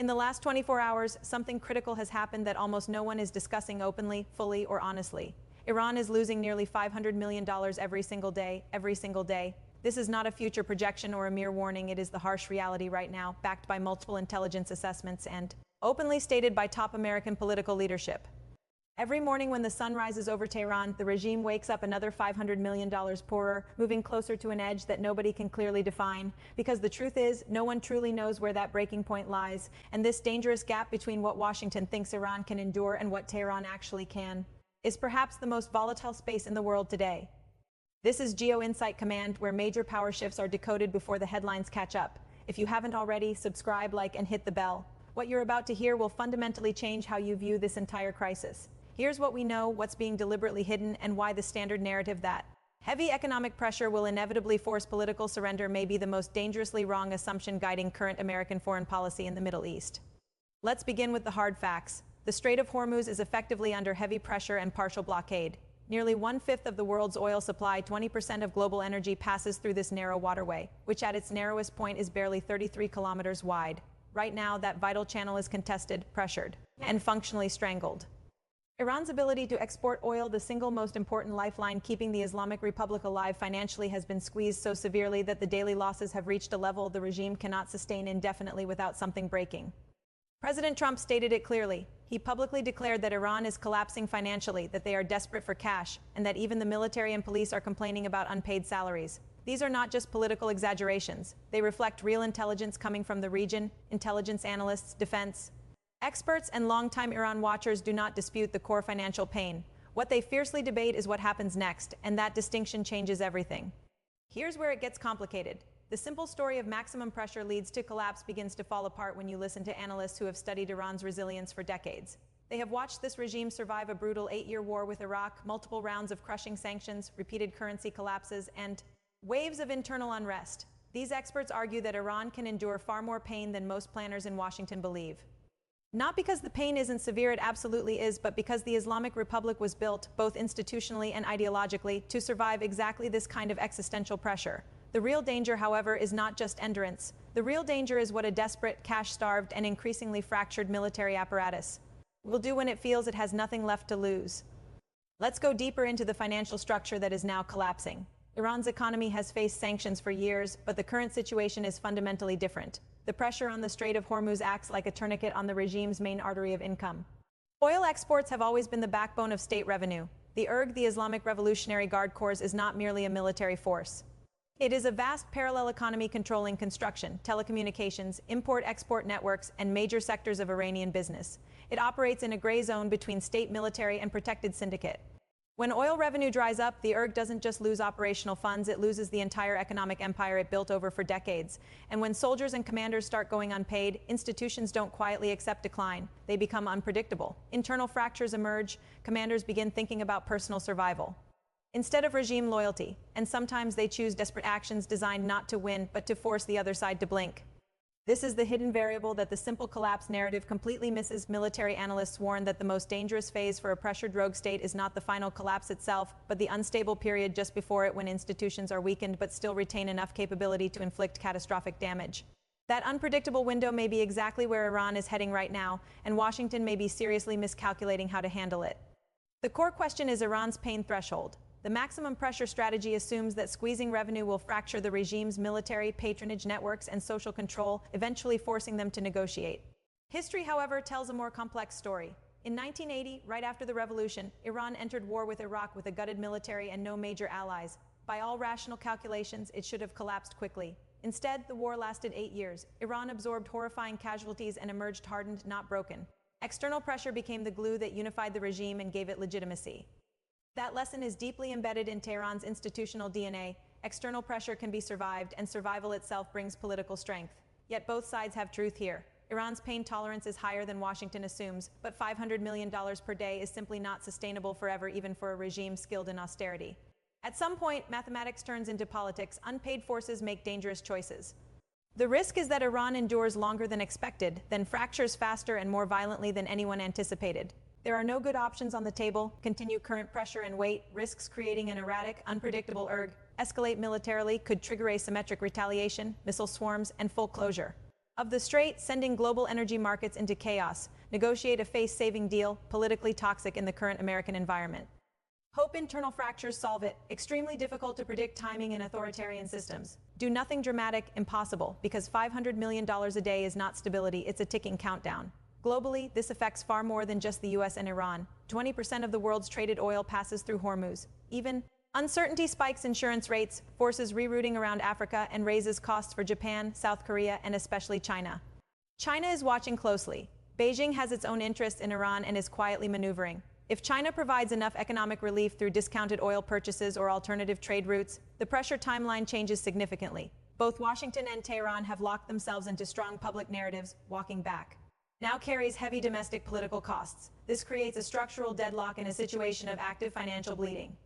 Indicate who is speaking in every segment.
Speaker 1: In the last 24 hours, something critical has happened that almost no one is discussing openly, fully, or honestly. Iran is losing nearly $500 million every single day, every single day. This is not a future projection or a mere warning, it is the harsh reality right now, backed by multiple intelligence assessments and openly stated by top American political leadership. Every morning when the sun rises over Tehran, the regime wakes up another $500 million poorer, moving closer to an edge that nobody can clearly define. Because the truth is, no one truly knows where that breaking point lies, and this dangerous gap between what Washington thinks Iran can endure and what Tehran actually can is perhaps the most volatile space in the world today. This is Geo Insight Command, where major power shifts are decoded before the headlines catch up. If you haven't already, subscribe, like, and hit the bell. What you're about to hear will fundamentally change how you view this entire crisis. Here's what we know, what's being deliberately hidden, and why the standard narrative that heavy economic pressure will inevitably force political surrender may be the most dangerously wrong assumption guiding current American foreign policy in the Middle East. Let's begin with the hard facts. The Strait of Hormuz is effectively under heavy pressure and partial blockade. Nearly 1/5 of the world's oil supply, 20% of global energy passes through this narrow waterway, which at its narrowest point is barely 33 kilometers wide. Right now, that vital channel is contested, pressured, and functionally strangled. Iran's ability to export oil, the single most important lifeline keeping the Islamic Republic alive financially, has been squeezed so severely that the daily losses have reached a level the regime cannot sustain indefinitely without something breaking. President Trump stated it clearly. He publicly declared that Iran is collapsing financially, that they are desperate for cash, and that even the military and police are complaining about unpaid salaries. These are not just political exaggerations. They reflect real intelligence coming from the region, intelligence analysts, defense experts, and longtime Iran watchers do not dispute the core financial pain. What they fiercely debate is what happens next, and that distinction changes everything. Here's where it gets complicated. The simple story of maximum pressure leads to collapse begins to fall apart when you listen to analysts who have studied Iran's resilience for decades. They have watched this regime survive a brutal 8-year war with Iraq, multiple rounds of crushing sanctions, repeated currency collapses, and waves of internal unrest. These experts argue that Iran can endure far more pain than most planners in Washington believe. Not because the pain isn't severe, it absolutely is, but because the Islamic Republic was built, both institutionally and ideologically, to survive exactly this kind of existential pressure. The real danger, however, is not just endurance. The real danger is what a desperate, cash-starved, and increasingly fractured military apparatus will do when it feels it has nothing left to lose. Let's go deeper into the financial structure that is now collapsing. Iran's economy has faced sanctions for years, but the current situation is fundamentally different. The pressure on the Strait of Hormuz acts like a tourniquet on the regime's main artery of income. Oil exports have always been the backbone of state revenue. The IRG, the Islamic Revolutionary Guard Corps, is not merely a military force. It is a vast parallel economy controlling construction, telecommunications, import-export networks, and major sectors of Iranian business. It operates in a gray zone between state military and protected syndicate. When oil revenue dries up, the IRG doesn't just lose operational funds, it loses the entire economic empire it built over for decades. And when soldiers and commanders start going unpaid, institutions don't quietly accept decline. They become unpredictable. Internal fractures emerge, commanders begin thinking about personal survival instead of regime loyalty, and sometimes they choose desperate actions designed not to win, but to force the other side to blink. This is the hidden variable that the simple collapse narrative completely misses. Military analysts warn that the most dangerous phase for a pressured rogue state is not the final collapse itself, but the unstable period just before it, when institutions are weakened but still retain enough capability to inflict catastrophic damage. That unpredictable window may be exactly where Iran is heading right now, and Washington may be seriously miscalculating how to handle it. The core question is Iran's pain threshold. The maximum pressure strategy assumes that squeezing revenue will fracture the regime's military, patronage networks, and social control, eventually forcing them to negotiate. History, however, tells a more complex story. In 1980, right after the revolution, Iran entered war with Iraq with a gutted military and no major allies. By all rational calculations, it should have collapsed quickly. Instead, the war lasted 8 years. Iran absorbed horrifying casualties and emerged hardened, not broken. External pressure became the glue that unified the regime and gave it legitimacy. That lesson is deeply embedded in Tehran's institutional DNA. External pressure can be survived, and survival itself brings political strength. Yet both sides have truth here. Iran's pain tolerance is higher than Washington assumes, but $500 million per day is simply not sustainable forever, even for a regime skilled in austerity. At some point, mathematics turns into politics. Unpaid forces make dangerous choices. The risk is that Iran endures longer than expected, then fractures faster and more violently than anyone anticipated. There are no good options on the table. Continue current pressure and wait risks creating an erratic, unpredictable IRG. Escalate militarily could trigger asymmetric retaliation, missile swarms, and full closure. of the Strait, sending global energy markets into chaos, negotiate a face-saving deal, politically toxic in the current American environment. Hope internal fractures solve it, extremely difficult to predict timing in authoritarian systems. Do nothing dramatic, impossible, because $500 million a day is not stability, it's a ticking countdown. Globally, this affects far more than just the US and Iran. 20% of the world's traded oil passes through Hormuz. Even uncertainty spikes insurance rates, forces rerouting around Africa, and raises costs for Japan, South Korea, and especially China. China is watching closely. Beijing has its own interests in Iran and is quietly maneuvering. If China provides enough economic relief through discounted oil purchases or alternative trade routes, the pressure timeline changes significantly. Both Washington and Tehran have locked themselves into strong public narratives. Walking back now carries heavy domestic political costs. This creates a structural deadlock in a situation of active financial bleeding.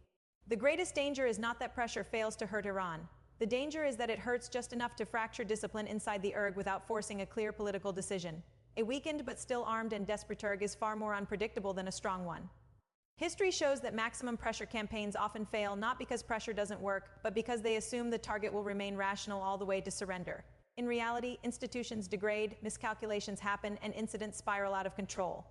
Speaker 1: The greatest danger is not that pressure fails to hurt Iran. The danger is that it hurts just enough to fracture discipline inside the IRG without forcing a clear political decision. A weakened but still armed and desperate IRG is far more unpredictable than a strong one. History shows that maximum pressure campaigns often fail not because pressure doesn't work, but because they assume the target will remain rational all the way to surrender. In reality, institutions degrade, miscalculations happen, and incidents spiral out of control.